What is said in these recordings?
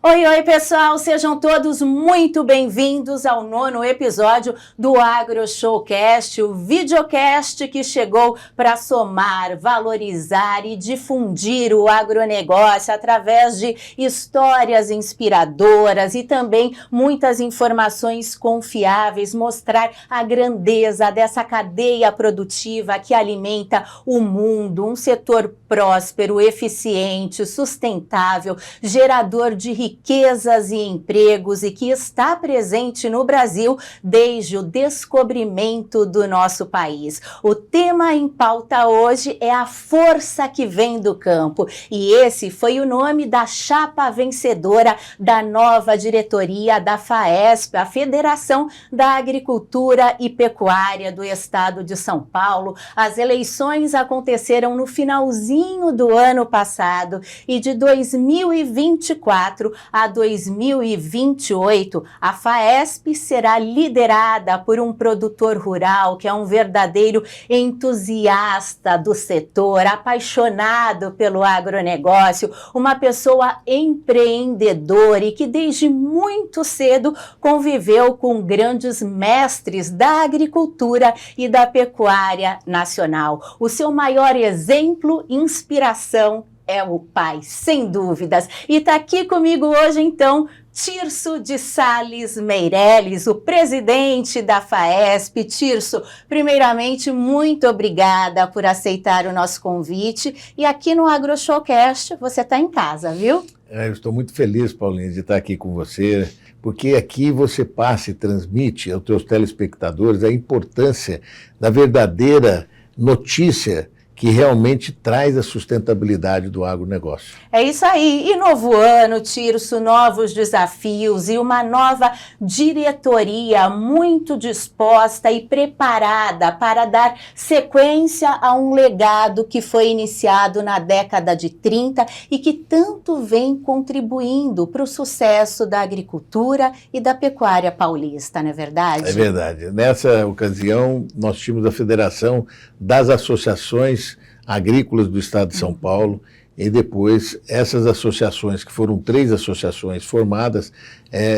Oi, oi, pessoal! Sejam todos muito bem-vindos ao 9º episódio do Agro Showcast, o videocast que chegou para somar, valorizar e difundir o agronegócio através de histórias inspiradoras e também muitas informações confiáveis, mostrar a grandeza dessa cadeia produtiva que alimenta o mundo, um setor próspero, eficiente, sustentável, gerador de riquezas e empregos e que está presente no Brasil desde o descobrimento do nosso país. O tema em pauta hoje é a força que vem do campo e esse foi o nome da chapa vencedora da nova diretoria da FAESP, a Federação da Agricultura e Pecuária do Estado de São Paulo. As eleições aconteceram no finalzinho do ano passado e de 2024 a 2028, a FAESP será liderada por um produtor rural que é um verdadeiro entusiasta do setor, apaixonado pelo agronegócio, uma pessoa empreendedora e que desde muito cedo conviveu com grandes mestres da agricultura e da pecuária nacional. O seu maior exemplo, inspiração, é o pai, sem dúvidas. E está aqui comigo hoje, então, Tirso de Sales Meireles, o presidente da FAESP. Tirso, primeiramente, muito obrigada por aceitar o nosso convite. E aqui no Agro Showcast, você está em casa, viu? Eu estou muito feliz, Paulinha, de estar aqui com você, porque aqui você passa e transmite aos teus telespectadores a importância da verdadeira notícia que realmente traz a sustentabilidade do agronegócio. É isso aí. E novo ano, Tirso, novos desafios e uma nova diretoria muito disposta e preparada para dar sequência a um legado que foi iniciado na década de 30 e que tanto vem contribuindo para o sucesso da agricultura e da pecuária paulista, não é verdade? É verdade. Nessa ocasião, nós tínhamos a Federação das Associações Agrícolas do Estado de São Paulo, e depois essas associações, que foram 3 associações formadas,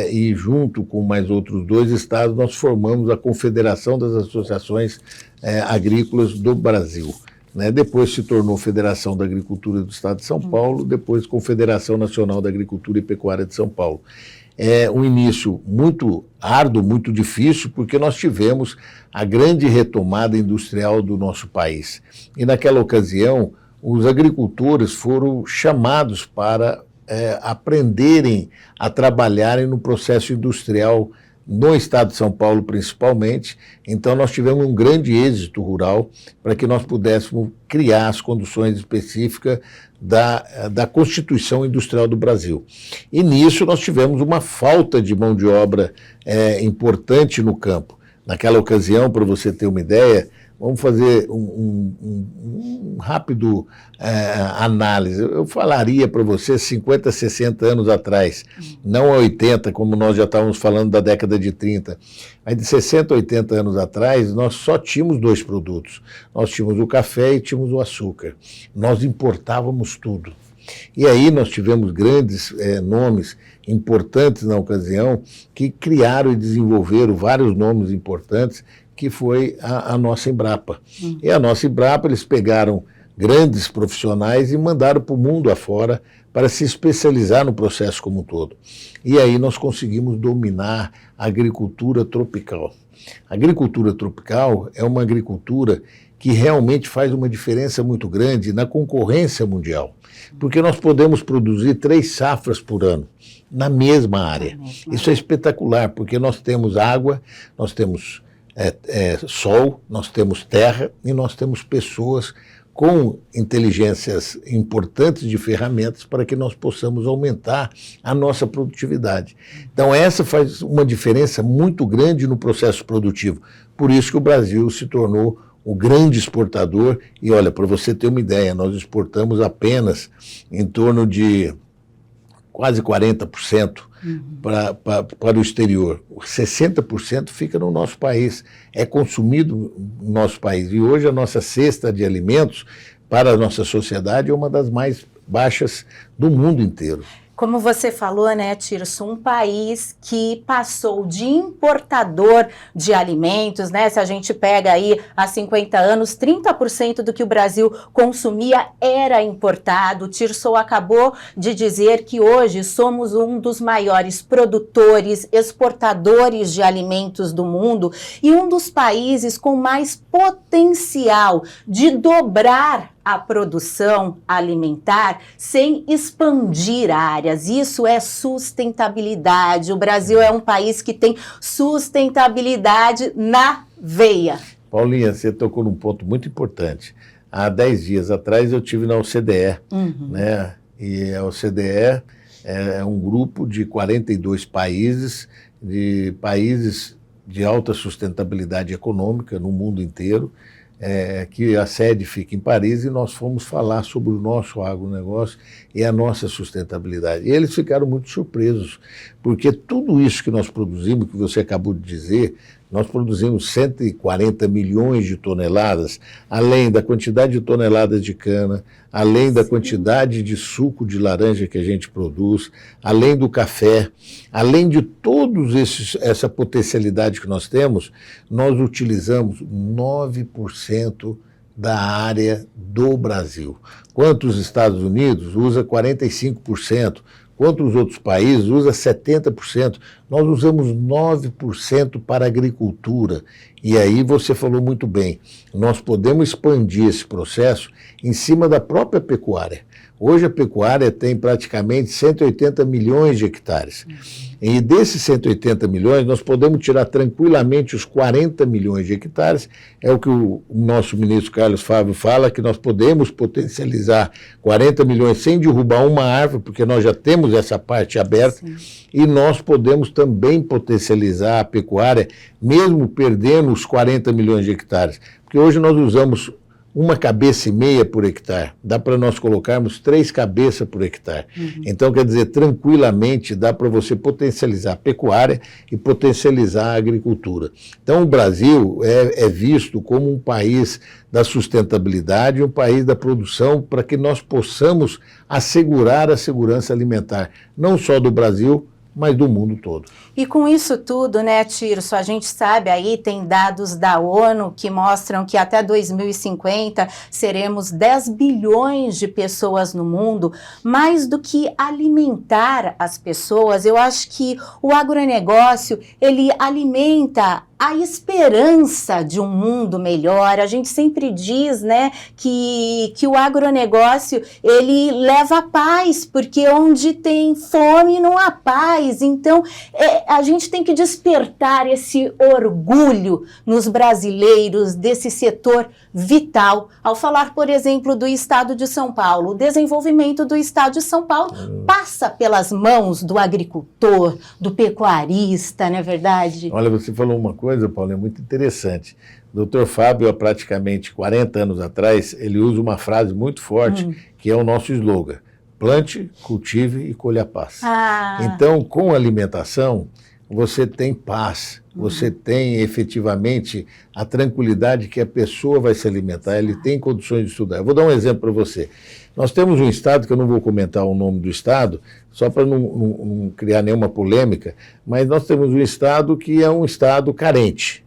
e junto com mais outros 2 estados, nós formamos a Confederação das Associações Agrícolas do Brasil. Depois se tornou Federação da Agricultura do Estado de São Paulo, depois Confederação Nacional da Agricultura e Pecuária de São Paulo. É um início muito árduo, muito difícil, porque nós tivemos a grande retomada industrial do nosso país. E naquela ocasião, os agricultores foram chamados para aprenderem a trabalharem no processo industrial no estado de São Paulo, principalmente. Então nós tivemos um grande êxito rural para que nós pudéssemos criar as condições específicas da Constituição Industrial do Brasil. E nisso nós tivemos uma falta de mão de obra importante no campo. Naquela ocasião, para você ter uma ideia, vamos fazer um rápido análise. Eu falaria para você 50, 60 anos atrás, não 80, como nós já estávamos falando da década de 30, mas de 60, 80 anos atrás, nós só tínhamos 2 produtos. Nós tínhamos o café e tínhamos o açúcar. Nós importávamos tudo. E aí nós tivemos grandes nomes importantes na ocasião que criaram e desenvolveram vários nomes importantes, que foi a nossa Embrapa. E a nossa Embrapa, eles pegaram grandes profissionais e mandaram para o mundo afora para se especializar no processo como um todo. E aí nós conseguimos dominar a agricultura tropical. A agricultura tropical é uma agricultura que realmente faz uma diferença muito grande na concorrência mundial, porque nós podemos produzir 3 safras por ano na mesma área. Isso é espetacular, porque nós temos água, nós temos sol, nós temos terra e nós temos pessoas com inteligências importantes de ferramentas para que nós possamos aumentar a nossa produtividade. Então essa faz uma diferença muito grande no processo produtivo. Por isso que o Brasil se tornou o grande exportador. E olha, para você ter uma ideia, nós exportamos apenas em torno de quase 40% para o exterior. 60% fica no nosso país, é consumido no nosso país. E hoje a nossa cesta de alimentos para a nossa sociedade é uma das mais baixas do mundo inteiro. Como você falou, né, Tirso, um país que passou de importador de alimentos, né, se a gente pega aí há 50 anos, 30% do que o Brasil consumia era importado. O Tirso acabou de dizer que hoje somos um dos maiores produtores, exportadores de alimentos do mundo e um dos países com mais potencial de dobrar a produção alimentar sem expandir áreas. Isso é sustentabilidade. O Brasil é um país que tem sustentabilidade na veia. Paulinha, você tocou num ponto muito importante. Há 10 dias atrás eu estive na OCDE, né? E a OCDE é um grupo de 42 países de alta sustentabilidade econômica no mundo inteiro, que a sede fica em Paris, e nós fomos falar sobre o nosso agronegócio e a nossa sustentabilidade. E eles ficaram muito surpresos, porque tudo isso que nós produzimos, que você acabou de dizer, nós produzimos 140 milhões de toneladas, além da quantidade de toneladas de cana, além da quantidade de suco de laranja que a gente produz, além do café, além de todos essa potencialidade que nós temos, nós utilizamos 9% da área do Brasil. Quanto os Estados Unidos usa 45%, quanto os outros países usa 70%, nós usamos 9% para a agricultura. E aí você falou muito bem, nós podemos expandir esse processo em cima da própria pecuária. Hoje a pecuária tem praticamente 180 milhões de hectares. E desses 180 milhões, nós podemos tirar tranquilamente os 40 milhões de hectares. É o que o nosso ministro Carlos Fávaro fala, que nós podemos potencializar 40 milhões sem derrubar uma árvore, porque nós já temos essa parte aberta. Sim. E nós podemos também potencializar a pecuária, mesmo perdendo os 40 milhões de hectares. Porque hoje nós usamos 1,5 cabeça por hectare. Dá para nós colocarmos 3 cabeças por hectare. Então, quer dizer, tranquilamente dá para você potencializar a pecuária e potencializar a agricultura. Então, o Brasil é visto como um país da sustentabilidade, um país da produção, para que nós possamos assegurar a segurança alimentar, não só do Brasil, mas do mundo todo. E com isso tudo, né, Tirso, a gente sabe aí, tem dados da ONU que mostram que até 2050 seremos 10 bilhões de pessoas no mundo. Mais do que alimentar as pessoas, eu acho que o agronegócio, ele alimenta a esperança de um mundo melhor. A gente sempre diz, né, que o agronegócio, ele leva a paz, porque onde tem fome não há paz. Então, a gente tem que despertar esse orgulho nos brasileiros desse setor vital. Ao falar, por exemplo, do estado de São Paulo, o desenvolvimento do estado de São Paulo passa pelas mãos do agricultor, do pecuarista, não é verdade? Olha, você falou uma coisa, Paulo, é muito interessante. O doutor Fábio, há praticamente 40 anos atrás, ele usa uma frase muito forte, que é o nosso slogan: plante, cultive e colha a paz. Então, com alimentação, você tem paz, você tem efetivamente a tranquilidade que a pessoa vai se alimentar, ele tem condições de estudar. Eu vou dar um exemplo para você. Nós temos um estado, que eu não vou comentar o nome do estado, só para não criar nenhuma polêmica, mas nós temos um estado que é um estado carente.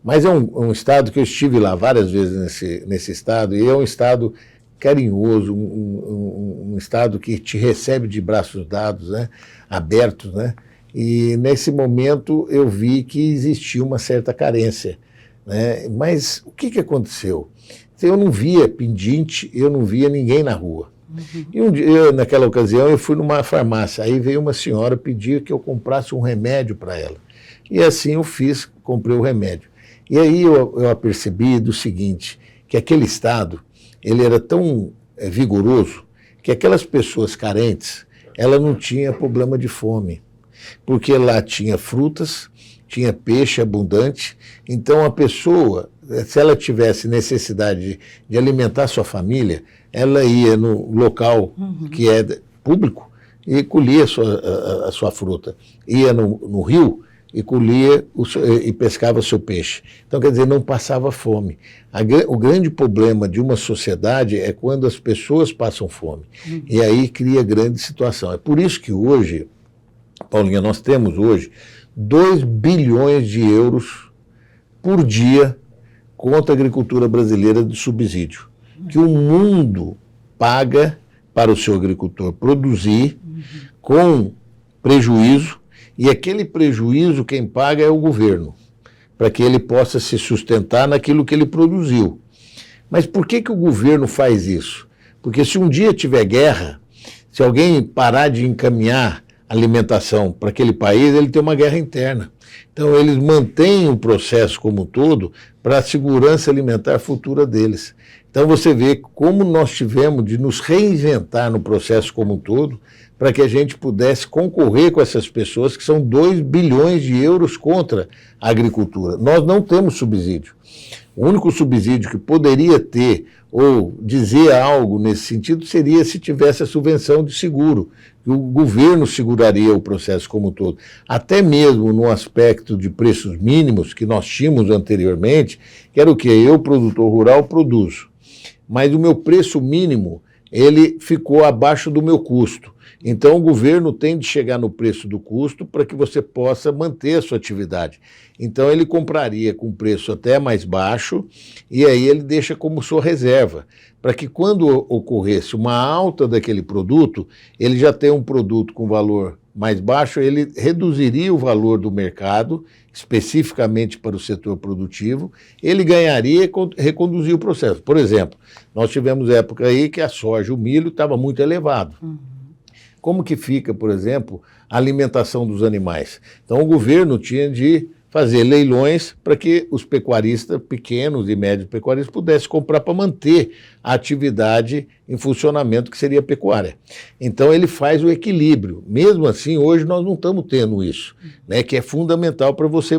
Mas é um estado que eu estive lá várias vezes nesse estado, e é um estado carinhoso, um estado que te recebe de braços dados, né, abertos, né? E nesse momento eu vi que existia uma certa carência, né? Mas o que aconteceu? Eu não via pedinte, eu não via ninguém na rua. E um dia, naquela ocasião, eu fui numa farmácia, aí veio uma senhora pedir que eu comprasse um remédio para ela. E assim eu fiz, comprei o remédio. E aí eu apercebi do seguinte, que aquele estado, ele era tão vigoroso, que aquelas pessoas carentes, ela não tinha problema de fome, porque lá tinha frutas, tinha peixe abundante, então a pessoa, se ela tivesse necessidade de alimentar sua família, ela ia no local que é público e colhia a sua fruta. Ia no rio e colhia e pescava seu peixe. Então, quer dizer, não passava fome. O grande problema de uma sociedade é quando as pessoas passam fome. E aí cria grande situação. É por isso que hoje, Paulinha, nós temos hoje 2 bilhões de euros por dia contra a agricultura brasileira de subsídio, que o mundo paga para o seu agricultor produzir com prejuízo, e aquele prejuízo quem paga é o governo, para que ele possa se sustentar naquilo que ele produziu. Mas por que o governo faz isso? Porque se um dia tiver guerra, se alguém parar de encaminhar alimentação para aquele país, ele tem uma guerra interna. Então eles mantêm o processo como um todo para a segurança alimentar futura deles. Então você vê como nós tivemos de nos reinventar no processo como um todo, para que a gente pudesse concorrer com essas pessoas, que são 2 bilhões de euros contra a agricultura. Nós não temos subsídio. O único subsídio que poderia ter, ou dizer algo nesse sentido, seria se tivesse a subvenção de seguro, que o governo seguraria o processo como um todo. Até mesmo no aspecto de preços mínimos que nós tínhamos anteriormente, que era o quê? Eu, produtor rural, produzo. Mas o meu preço mínimo, ele ficou abaixo do meu custo. Então, o governo tem de chegar no preço do custo para que você possa manter a sua atividade. Então, ele compraria com preço até mais baixo e aí ele deixa como sua reserva, para que quando ocorresse uma alta daquele produto, ele já tem um produto com valor mais baixo, ele reduziria o valor do mercado, especificamente para o setor produtivo, ele ganharia e reconduzir o processo. Por exemplo, nós tivemos época aí que a soja, o milho, estava muito elevado. Como que fica, por exemplo, a alimentação dos animais? Então, o governo tinha de fazer leilões para que os pecuaristas, pequenos e médios pecuaristas, pudessem comprar para manter a atividade em funcionamento, que seria a pecuária. Então, ele faz o equilíbrio. Mesmo assim, hoje nós não estamos tendo isso, né, que é fundamental para você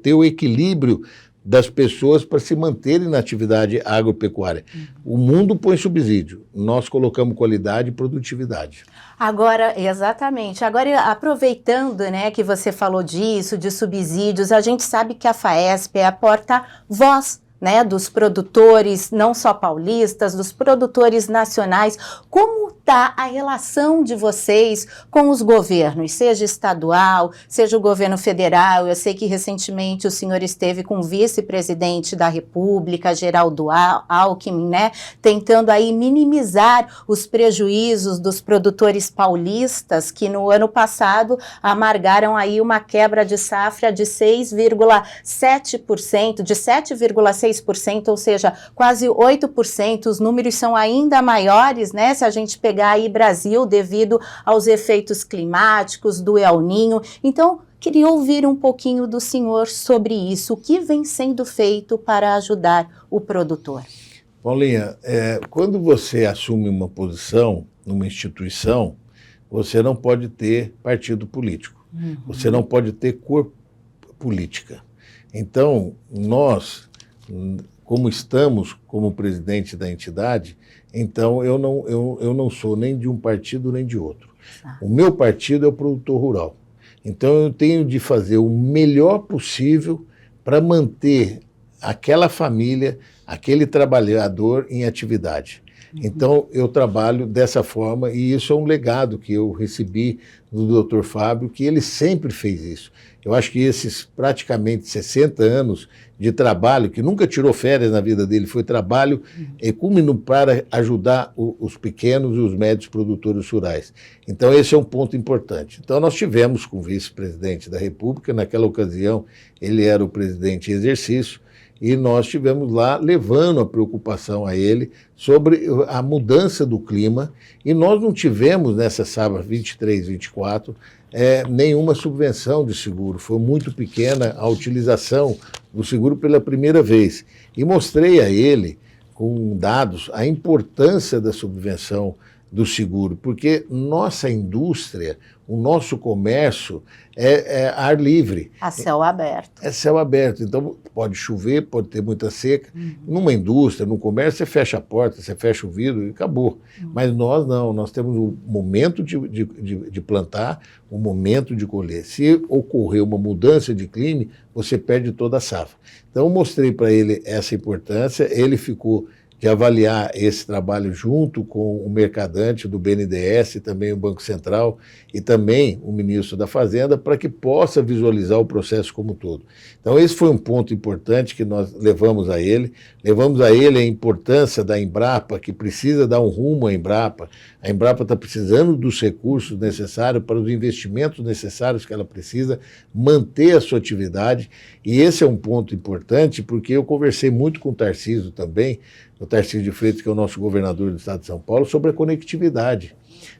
ter o equilíbrio das pessoas para se manterem na atividade agropecuária. O mundo põe subsídio, nós colocamos qualidade e produtividade. Agora, exatamente. Agora, aproveitando, né, que você falou disso, de subsídios, a gente sabe que a FAESP é a porta-voz, né, dos produtores, não só paulistas, dos produtores nacionais. Como está a relação de vocês com os governos, seja estadual, seja o governo federal? Eu sei que recentemente o senhor esteve com o vice-presidente da República, Geraldo Alckmin, né, tentando aí minimizar os prejuízos dos produtores paulistas, que no ano passado amargaram aí uma quebra de safra de 6,7%, de 7,6%, ou seja, quase 8%. Os números são ainda maiores, né, se a gente pegar aí Brasil, devido aos efeitos climáticos do El Niño. Então, queria ouvir um pouquinho do senhor sobre isso. O que vem sendo feito para ajudar o produtor? Paulinha, quando você assume uma posição numa instituição, você não pode ter partido político. Você não pode ter cor política. Então, nós, como estamos como presidente da entidade, então eu não sou nem de um partido nem de outro. O meu partido é o produtor rural. Então eu tenho de fazer o melhor possível para manter aquela família, aquele trabalhador em atividade. Então eu trabalho dessa forma e isso é um legado que eu recebi do Dr. Fábio, que ele sempre fez isso. Eu acho que esses praticamente 60 anos de trabalho, que nunca tirou férias na vida dele, foi trabalho ecúmeno para ajudar os pequenos e os médios produtores rurais. Então esse é um ponto importante. Então nós tivemos com o vice-presidente da República, naquela ocasião ele era o presidente em exercício, e nós estivemos lá levando a preocupação a ele sobre a mudança do clima, e nós não tivemos nessa safra 23, 24, nenhuma subvenção de seguro. Foi muito pequena a utilização do seguro pela primeira vez. E mostrei a ele, com dados, a importância da subvenção do seguro, porque nossa indústria, o nosso comércio é ar livre. A céu aberto. É céu aberto, então pode chover, pode ter muita seca. Numa indústria, no comércio, você fecha a porta, você fecha o vidro e acabou. Mas nós não, nós temos o momento de plantar, o momento de colher. Se ocorrer uma mudança de clima, você perde toda a safra. Então eu mostrei para ele essa importância, ele ficou de avaliar esse trabalho junto com o mercadante do BNDES, também o Banco Central e também o ministro da Fazenda, para que possa visualizar o processo como um todo. Então esse foi um ponto importante que nós levamos a ele a importância da Embrapa, que precisa dar um rumo à Embrapa. A Embrapa está precisando dos recursos necessários para os investimentos necessários que ela precisa, manter a sua atividade, e esse é um ponto importante, porque eu conversei muito com o Tarcísio também, o Tarcísio de Freitas, que é o nosso governador do estado de São Paulo, sobre a conectividade.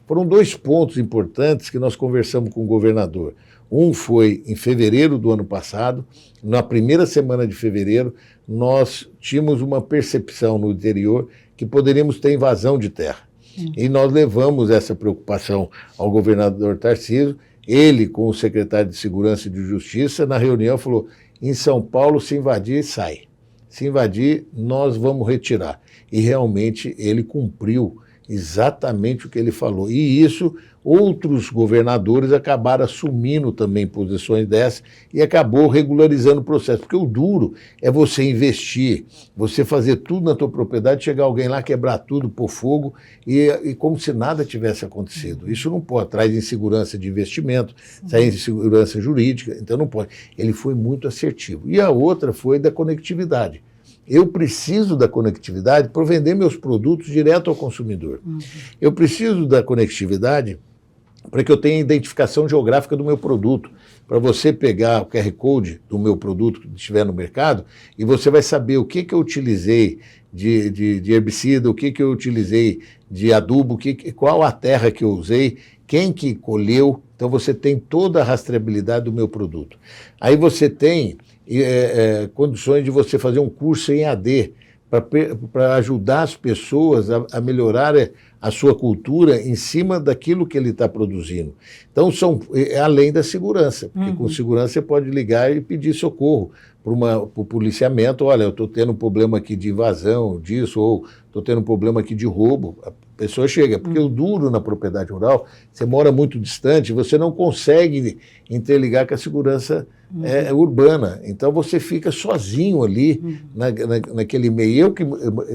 Foram 2 pontos importantes que nós conversamos com o governador. Um foi em fevereiro do ano passado, na primeira semana de fevereiro, nós tínhamos uma percepção no interior que poderíamos ter invasão de terra. E nós levamos essa preocupação ao governador Tarcísio, ele com o secretário de Segurança e de Justiça, na reunião falou, em São Paulo se invadir, sai. Se invadir, nós vamos retirar. E realmente ele cumpriu exatamente o que ele falou. E isso, outros governadores acabaram assumindo também posições dessas e acabou regularizando o processo. Porque o duro é você investir, você fazer tudo na tua propriedade, chegar alguém lá, quebrar tudo, pôr fogo, e como se nada tivesse acontecido. Isso não pode, traz insegurança de investimento, traz insegurança jurídica, então não pode. Ele foi muito assertivo. E a outra foi da conectividade. Eu preciso da conectividade para vender meus produtos direto ao consumidor. Eu preciso da conectividade para que eu tenha identificação geográfica do meu produto. Para você pegar o QR Code do meu produto que estiver no mercado e você vai saber o que eu utilizei de herbicida, o que eu utilizei de adubo, qual a terra que eu usei, quem que colheu. Então você tem toda a rastreabilidade do meu produto. Aí você tem condições de você fazer um curso em AD para ajudar as pessoas a melhorar a sua cultura em cima daquilo que ele está produzindo. Então, além da segurança, porque com segurança você pode ligar e pedir socorro para o policiamento. Olha, eu estou tendo um problema aqui de invasão disso, ou estou tendo um problema aqui de roubo. A pessoa chega, porque o duro na propriedade rural, você mora muito distante, você não consegue interligar com a segurança urbana. Então você fica sozinho ali naquele meio. Eu que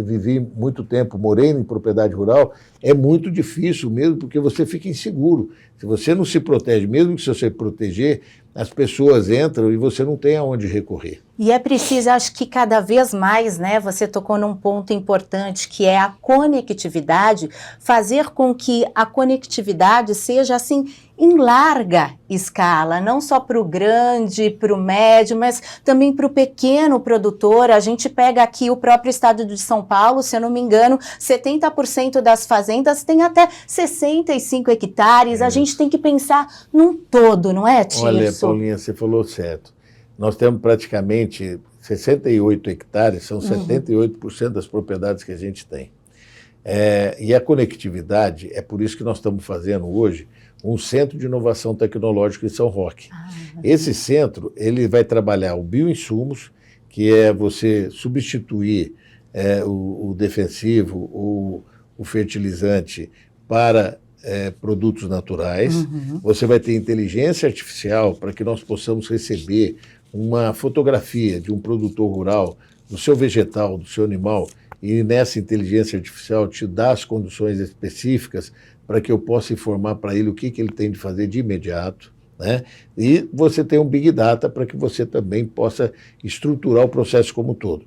vivi muito tempo, morei em propriedade rural, é muito difícil mesmo, porque você fica inseguro. Se você não se protege, mesmo que se você proteger, as pessoas entram e você não tem aonde recorrer. E é preciso, acho que cada vez mais, né, você tocou num ponto importante, que é a conectividade, fazer com que a conectividade seja assim, em larga escala, não só para o grande, para o médio, mas também para o pequeno produtor. A gente pega aqui o próprio estado de São Paulo, se eu não me engano, 70% das fazendas tem até 65 hectares. A gente tem que pensar num todo, não é, Tirso? Olha, Paulinha, você falou certo. Nós temos praticamente 68 hectares, são 78% das propriedades que a gente tem. E a conectividade, é por isso que nós estamos fazendo hoje um centro de inovação tecnológica em São Roque. Esse centro, ele vai trabalhar o bioinsumos, que é você substituir o defensivo ou o fertilizante para produtos naturais. Você vai ter inteligência artificial para que nós possamos receber uma fotografia de um produtor rural, do seu vegetal, do seu animal, e nessa inteligência artificial te dá as condições específicas para que eu possa informar para ele o que ele tem de fazer de imediato, né? E você tem um Big Data para que você também possa estruturar o processo como um todo.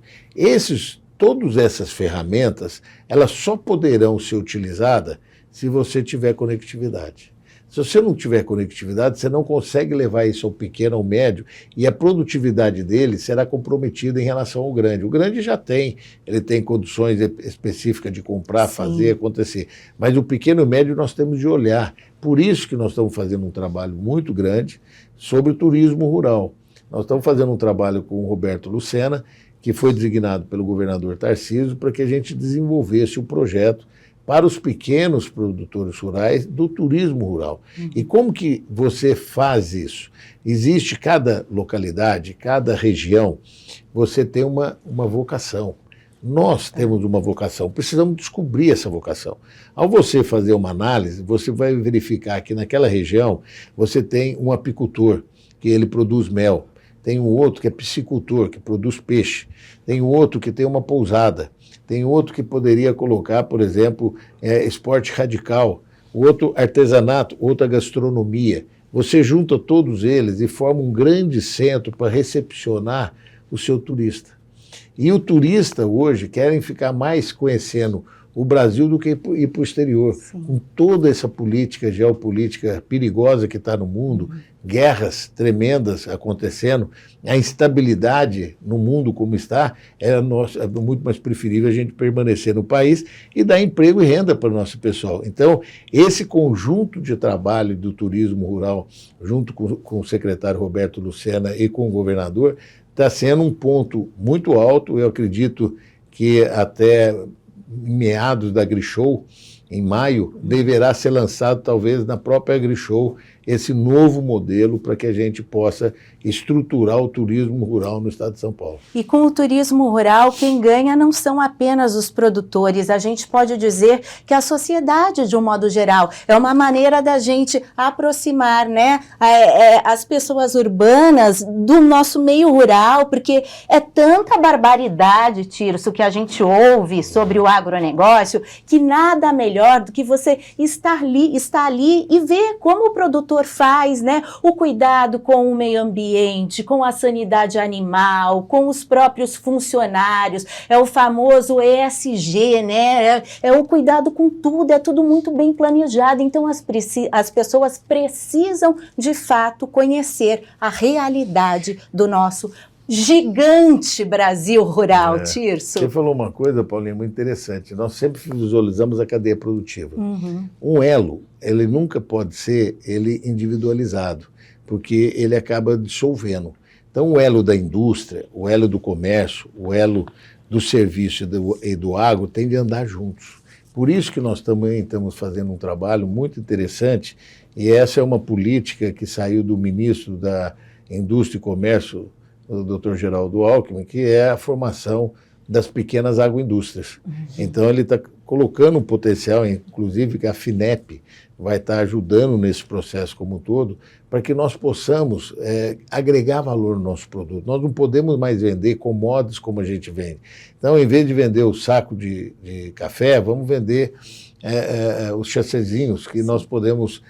Todas essas ferramentas, elas só poderão ser utilizadas se você tiver conectividade. Se você não tiver conectividade, você não consegue levar isso ao pequeno, ao médio, e a produtividade dele será comprometida em relação ao grande. O grande já tem, ele tem condições específicas de comprar, fazer, acontecer. Mas o pequeno e o médio nós temos de olhar. Por isso que nós estamos fazendo um trabalho muito grande sobre o turismo rural. Nós estamos fazendo um trabalho com o Roberto Lucena, que foi designado pelo governador Tarcísio, para que a gente desenvolvesse um projeto para os pequenos produtores rurais do turismo rural. E como que você faz isso? Existe cada localidade, cada região, você tem uma vocação. Nós temos uma vocação, precisamos descobrir essa vocação. Ao você fazer uma análise, você vai verificar que naquela região você tem um apicultor, que ele produz mel, tem um outro que é piscicultor, que produz peixe, tem outro que tem uma pousada, tem outro que poderia colocar, por exemplo, esporte radical, outro artesanato, outra gastronomia. Você junta todos eles e forma um grande centro para recepcionar o seu turista. E o turista hoje querem ficar mais conhecendo o Brasil do que ir para o exterior. Sim. Com toda essa política geopolítica perigosa que está no mundo, guerras tremendas acontecendo, a instabilidade no mundo como está, é muito mais preferível a gente permanecer no país e dar emprego e renda para o nosso pessoal. Então, esse conjunto de trabalho do turismo rural, junto com o secretário Roberto Lucena e com o governador, está sendo um ponto muito alto. Eu acredito que até meados da AgriShow, em maio, deverá ser lançado, talvez, na própria AgriShow, esse novo modelo para que a gente possa estruturar o turismo rural no estado de São Paulo. E com o turismo rural, quem ganha não são apenas os produtores, a gente pode dizer que a sociedade, de um modo geral, é uma maneira da gente aproximar, né, as pessoas urbanas do nosso meio rural, porque é tanta barbaridade, Tirso, que a gente ouve sobre o agronegócio, que nada melhor do que você estar ali e ver como o produtor faz, né, o cuidado com o meio ambiente, com a sanidade animal, com os próprios funcionários, é o famoso ESG, né, é o cuidado com tudo, é tudo muito bem planejado, então as pessoas precisam, de fato, conhecer a realidade do nosso gigante Brasil rural, Tirso. Você falou uma coisa, Paulinha, muito interessante. Nós sempre visualizamos a cadeia produtiva. Um elo, ele nunca pode ser individualizado, porque ele acaba dissolvendo. Então, o elo da indústria, o elo do comércio, o elo do serviço e do agro tem de andar juntos. Por isso que nós também estamos fazendo um trabalho muito interessante, e essa é uma política que saiu do ministro da Indústria e Comércio, o Dr. Geraldo Alckmin, que é a formação das pequenas agroindústrias. Então, ele está colocando um potencial, inclusive que a FINEP vai estar ajudando nesse processo como um todo, para que nós possamos agregar valor no nosso produto. Nós não podemos mais vender commodities como a gente vende. Então, em vez de vender o saco de café, vamos vender os chassezinhos, que nós podemos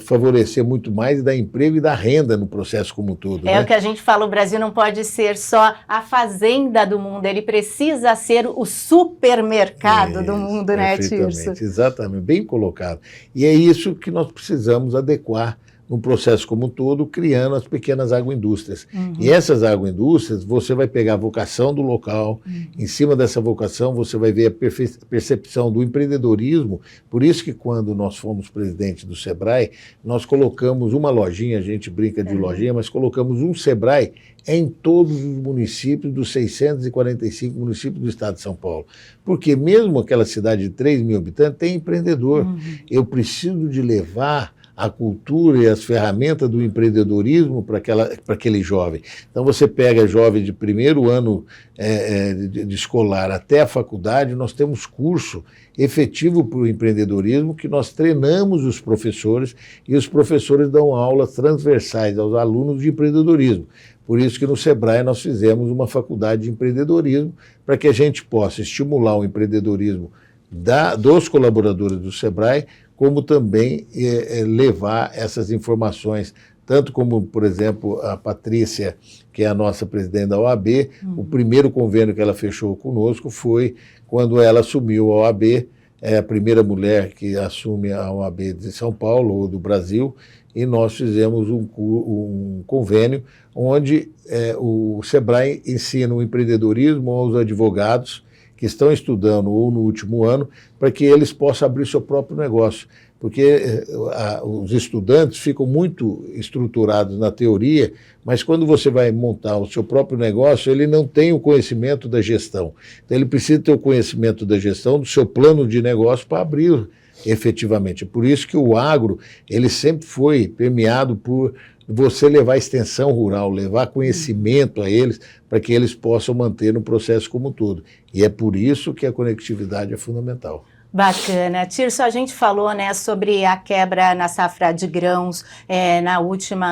favorecer muito mais e dar emprego e dar renda no processo como um todo. É, né? O que a gente fala, o Brasil não pode ser só a fazenda do mundo, ele precisa ser o supermercado do mundo, né, Tirso? Exatamente, bem colocado. E é isso que nós precisamos adequar no processo como um todo, criando as pequenas agroindústrias. E essas agroindústrias, você vai pegar a vocação do local, em cima dessa vocação você vai ver a percepção do empreendedorismo. Por isso que quando nós fomos presidente do Sebrae, nós colocamos uma lojinha, a gente brinca de lojinha, mas colocamos um Sebrae em todos os municípios dos 645 municípios do estado de São Paulo. Porque mesmo aquela cidade de 3 mil habitantes tem empreendedor. Eu preciso de levar a cultura e as ferramentas do empreendedorismo para aquele jovem. Então, você pega jovem de primeiro ano de escolar até a faculdade, nós temos curso efetivo para o empreendedorismo, que nós treinamos os professores, e os professores dão aulas transversais aos alunos de empreendedorismo. Por isso que no Sebrae nós fizemos uma faculdade de empreendedorismo, para que a gente possa estimular o empreendedorismo dos colaboradores do Sebrae, como também levar essas informações, tanto como, por exemplo, a Patrícia, que é a nossa presidente da OAB, o primeiro convênio que ela fechou conosco foi quando ela assumiu a OAB, é a primeira mulher que assume a OAB de São Paulo ou do Brasil, e nós fizemos um convênio onde o Sebrae ensina o empreendedorismo aos advogados que estão estudando ou no último ano, para que eles possam abrir seu próprio negócio. porque os estudantes ficam muito estruturados na teoria, mas quando você vai montar o seu próprio negócio, ele não tem o conhecimento da gestão. Então, ele precisa ter o conhecimento da gestão, do seu plano de negócio para abrir efetivamente. Por isso que o agro, ele sempre foi permeado por você levar extensão rural, levar conhecimento a eles, para que eles possam manter no processo como um todo. E é por isso que a conectividade é fundamental. Bacana. Tirso, a gente falou, né, sobre a quebra na safra de grãos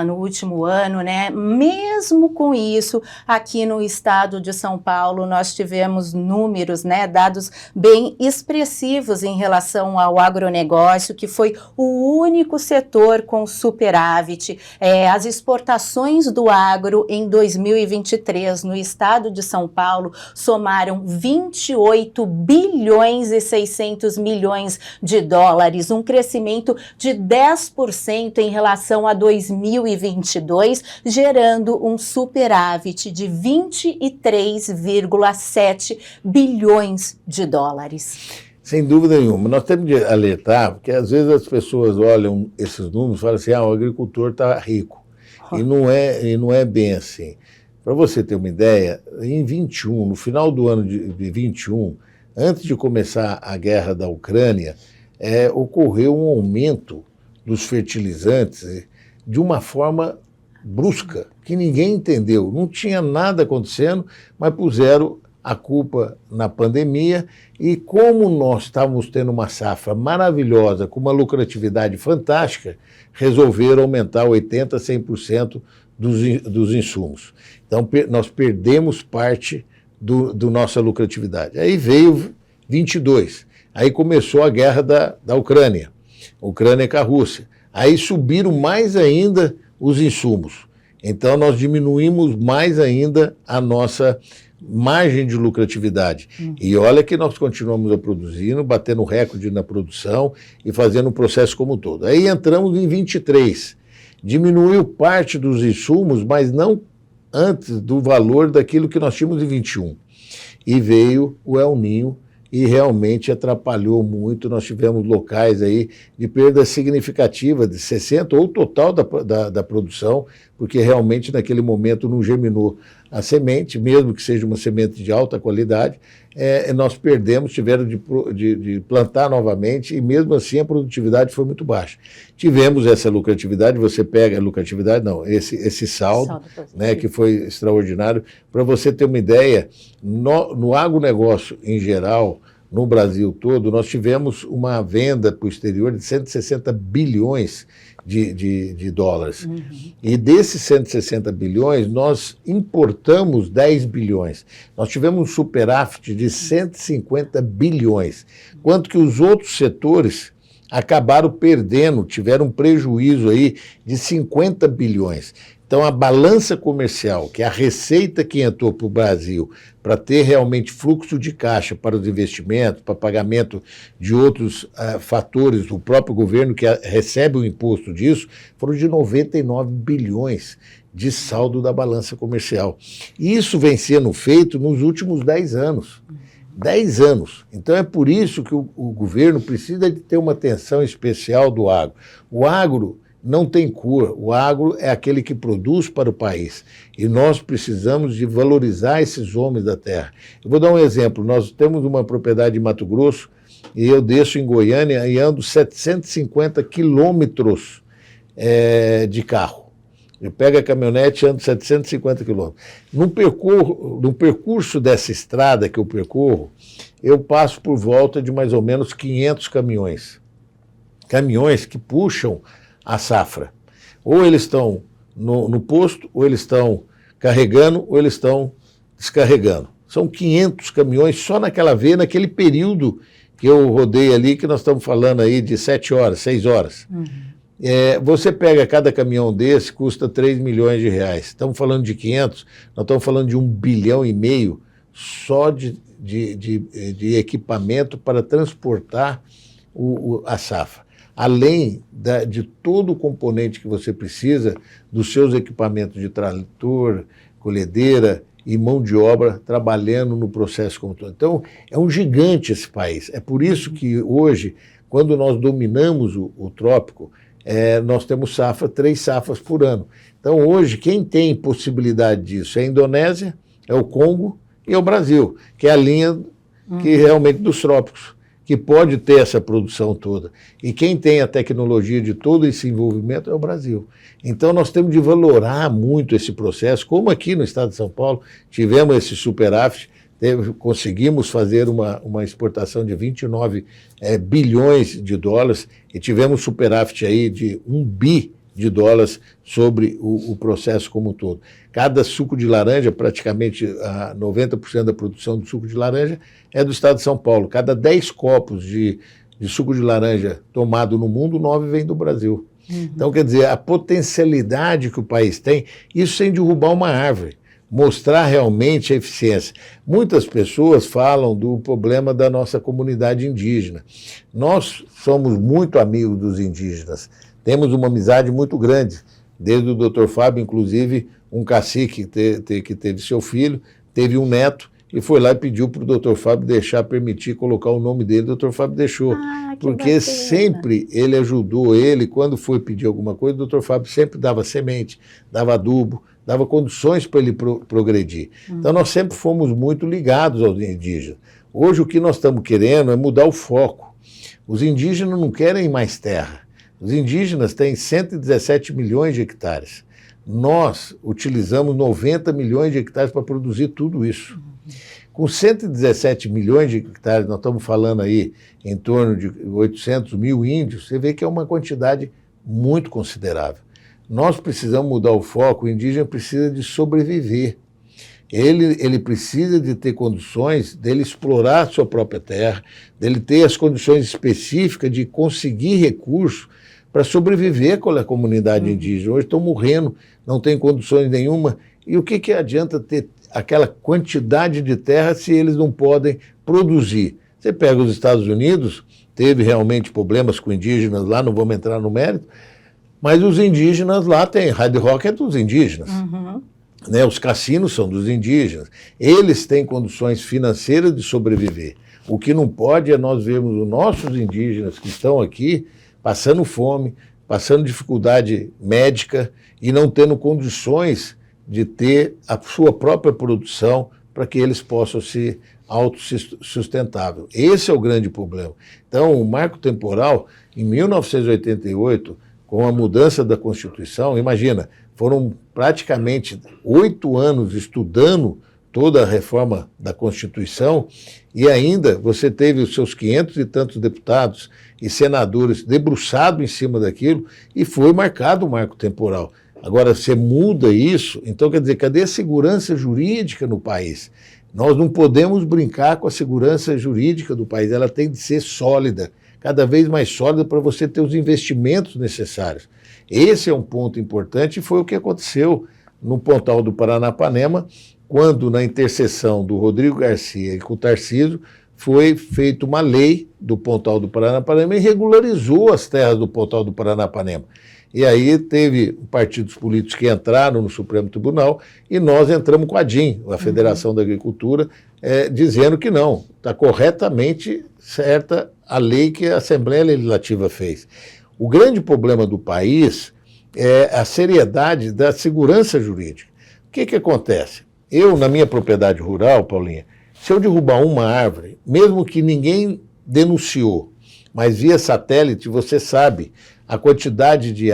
no último ano, né? Mesmo com isso, aqui no estado de São Paulo, nós tivemos números, né, dados bem expressivos em relação ao agronegócio, que foi o único setor com superávit. As exportações do agro em 2023 no estado de São Paulo somaram 28 bilhões e 600 milhões de dólares, um crescimento de 10% em relação a 2022, gerando um superávit de 23,7 bilhões de dólares. Sem dúvida nenhuma. Nós temos de alertar, porque às vezes as pessoas olham esses números e falam assim, o agricultor está rico. E não é bem assim. Para você ter uma ideia, em 21, no final do ano de 21, antes de começar a guerra da Ucrânia, ocorreu um aumento dos fertilizantes de uma forma brusca, que ninguém entendeu. Não tinha nada acontecendo, mas puseram a culpa na pandemia, e como nós estávamos tendo uma safra maravilhosa, com uma lucratividade fantástica, resolveram aumentar 80%, 100% dos insumos. Então, nós perdemos parte do nossa lucratividade. Aí veio 22, aí começou a guerra da Ucrânia com a Rússia. Aí subiram mais ainda os insumos. Então, nós diminuímos mais ainda a nossa margem de lucratividade. E olha que nós continuamos a produzindo, batendo recorde na produção e fazendo o processo como um todo. Aí entramos em 23. Diminuiu parte dos insumos, mas não antes do valor daquilo que nós tínhamos em 21. E veio o El Niño e realmente atrapalhou muito. Nós tivemos locais aí de perda significativa, de 60% ou total da produção, porque realmente naquele momento não germinou a semente, mesmo que seja uma semente de alta qualidade, nós perdemos, tiveram de plantar novamente, e mesmo assim a produtividade foi muito baixa. Tivemos essa lucratividade, você pega a lucratividade, não, esse saldo, né, que foi extraordinário. Para você ter uma ideia, no agronegócio em geral, no Brasil todo, nós tivemos uma venda para o exterior de 160 bilhões de dólares. E desses 160 bilhões, nós importamos 10 bilhões. Nós tivemos um superávit de 150 bilhões. Quanto que os outros setores acabaram perdendo, tiveram um prejuízo aí de 50 bilhões. Então, a balança comercial, que é a receita que entrou para o Brasil para ter realmente fluxo de caixa para os investimentos, para pagamento de outros fatores, o próprio governo que recebe o imposto disso, foram de 99 bilhões de saldo da balança comercial. E isso vem sendo feito nos últimos 10 anos. 10 anos. Então é por isso que o governo precisa de ter uma atenção especial do agro. O agro não tem cor, o agro é aquele que produz para o país. E nós precisamos de valorizar esses homens da terra. Eu vou dar um exemplo. Nós temos uma propriedade em Mato Grosso, e eu desço em Goiânia e ando 750 quilômetros de carro. Eu pego a caminhonete e ando 750 quilômetros. No percurso dessa estrada que eu percorro, eu passo por volta de mais ou menos 500 caminhões. Caminhões que puxam a safra. Ou eles estão no posto, ou eles estão carregando, ou eles estão descarregando. São 500 caminhões só naquela vez, naquele período que eu rodei ali, que nós estamos falando aí de 7 horas, 6 horas. Você pega cada caminhão desse, custa 3 milhões de reais. Estamos falando de 500, nós estamos falando de 1,5 bilhão só de equipamento para transportar a safra. Além de todo o componente que você precisa dos seus equipamentos de trator, colhedeira e mão de obra trabalhando no processo como todo. Então, é um gigante esse país. É por isso que hoje, quando nós dominamos o trópico, nós temos 3 safras por ano. Então, hoje, quem tem possibilidade disso é a Indonésia, é o Congo e é o Brasil, que é a linha que realmente dos trópicos, que pode ter essa produção toda. E quem tem a tecnologia de todo esse envolvimento é o Brasil. Então, nós temos de valorar muito esse processo, como aqui no estado de São Paulo, tivemos esse superávit, conseguimos fazer uma exportação de 29 bilhões de dólares e tivemos superávit aí de 1 bi de dólares sobre o processo como um todo. Cada suco de laranja, praticamente 90% da produção de suco de laranja é do estado de São Paulo. Cada 10 copos de suco de laranja tomado no mundo, 9 vem do Brasil. Então, quer dizer, a potencialidade que o país tem, isso sem derrubar uma árvore, mostrar realmente a eficiência. Muitas pessoas falam do problema da nossa comunidade indígena. Nós somos muito amigos dos indígenas, temos uma amizade muito grande, desde o Dr. Fábio, inclusive, um cacique que teve seu filho, teve um neto, e foi lá e pediu para o Dr. Fábio permitir colocar o nome dele, o Dr. Fábio deixou, porque bacana. Sempre ele ajudou ele, quando foi pedir alguma coisa, o Dr. Fábio sempre dava semente, dava adubo, dava condições para ele progredir. Então nós sempre fomos muito ligados aos indígenas. Hoje o que nós estamos querendo é mudar o foco. Os indígenas não querem mais terra. Os indígenas têm 117 milhões de hectares. Nós utilizamos 90 milhões de hectares para produzir tudo isso. Com 117 milhões de hectares, nós estamos falando aí em torno de 800 mil índios, você vê que é uma quantidade muito considerável. Nós precisamos mudar o foco, o indígena precisa de sobreviver. Ele precisa de ter condições dele explorar a sua própria terra, dele ter as condições específicas de conseguir recursos para sobreviver com a comunidade indígena. Hoje estão morrendo, não tem condições nenhuma. E o que adianta ter aquela quantidade de terra se eles não podem produzir? Você pega os Estados Unidos, teve realmente problemas com indígenas lá, não vamos entrar no mérito, mas os indígenas lá têm, Hard Rock é dos indígenas, né? Os cassinos são dos indígenas, eles têm condições financeiras de sobreviver. O que não pode é nós vermos os nossos indígenas que estão aqui passando fome, passando dificuldade médica e não tendo condições de ter a sua própria produção para que eles possam ser autossustentáveis. Esse é o grande problema. Então, o marco temporal, em 1988, com a mudança da Constituição, imagina, foram praticamente 8 anos estudando toda a reforma da Constituição e ainda você teve os seus 500 e tantos deputados e senadores debruçados em cima daquilo e foi marcado o marco temporal. Agora, você muda isso, então quer dizer, cadê a segurança jurídica no país? Nós não podemos brincar com a segurança jurídica do país, ela tem de ser sólida, cada vez mais sólida para você ter os investimentos necessários. Esse é um ponto importante e foi o que aconteceu no Pontal do Paranapanema, quando na interseção do Rodrigo Garcia e com o Tarcísio, foi feita uma lei do Pontal do Paranapanema e regularizou as terras do Pontal do Paranapanema. E aí teve partidos políticos que entraram no Supremo Tribunal e nós entramos com a DIN, a Federação da Agricultura, dizendo que não, está corretamente certa a lei que a Assembleia Legislativa fez. O grande problema do país é a seriedade da segurança jurídica. O que acontece? Eu, na minha propriedade rural, Paulinha, se eu derrubar uma árvore, mesmo que ninguém denunciou, mas via satélite, você sabe a quantidade de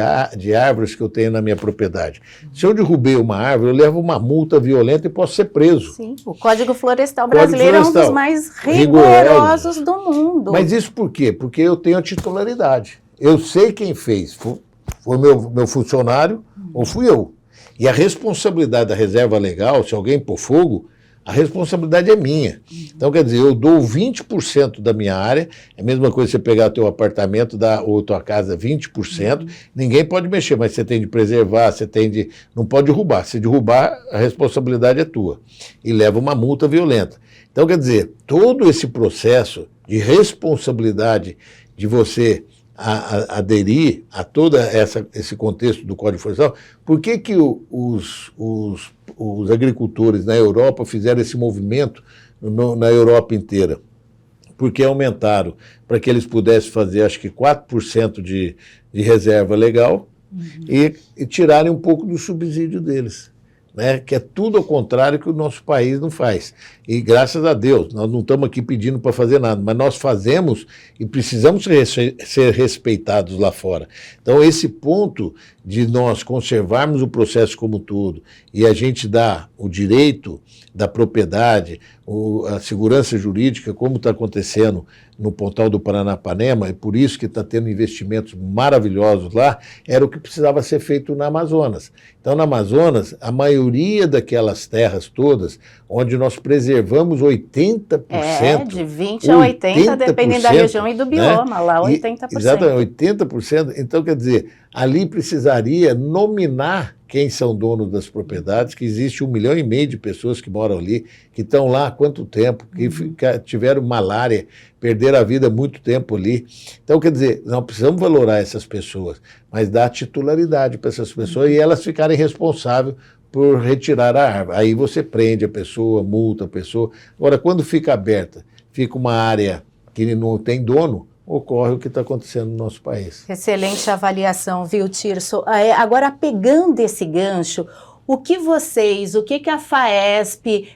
árvores que eu tenho na minha propriedade. Se eu derrubei uma árvore, eu levo uma multa violenta e posso ser preso. Sim, o Código Florestal brasileiro é um dos mais rigorosos do mundo. Mas isso por quê? Porque eu tenho a titularidade. Eu sei quem fez. Foi meu funcionário ou fui eu. E a responsabilidade da reserva legal, se alguém pôr fogo, a responsabilidade é minha. Então, quer dizer, eu dou 20% da minha área, é a mesma coisa você pegar teu apartamento ou tua casa 20%, ninguém pode mexer, mas você tem de preservar, não pode derrubar. Se derrubar, a responsabilidade é tua. E leva uma multa violenta. Então, quer dizer, todo esse processo de responsabilidade de você aderir a todo esse contexto do Código Florestal, por que os agricultores na Europa fizeram esse movimento na Europa inteira? porque aumentaram para que eles pudessem fazer, acho que 4% de reserva legal e tirarem um pouco do subsídio deles. Né, que é tudo ao contrário que o nosso país não faz. E graças a Deus, nós não estamos aqui pedindo para fazer nada, mas nós fazemos e precisamos ser respeitados lá fora. Então, esse ponto de nós conservarmos o processo como um todo e a gente dar o direito da propriedade, a segurança jurídica, como está acontecendo no Pontal do Paranapanema, e por isso que está tendo investimentos maravilhosos lá, era o que precisava ser feito na Amazonas. Então, na Amazonas, a maioria daquelas terras todas, onde nós preservamos 80%. De 20% a 80%, dependendo da região e do bioma, né? Lá 80%. Exatamente, 80%. Então, quer dizer, ali precisaria nominar quem são donos das propriedades, que existe 1,5 milhão de pessoas que moram ali, que estão lá há quanto tempo, que tiveram malária, perderam a vida há muito tempo ali. Então, quer dizer, nós precisamos valorar essas pessoas, mas dar titularidade para essas pessoas e elas ficarem responsáveis por retirar a árvore. Aí você prende a pessoa, multa a pessoa. Agora, quando fica aberta, fica uma área que não tem dono, ocorre o que está acontecendo no nosso país. Excelente avaliação, viu, Tirso? Agora, pegando esse gancho, o que a FAESP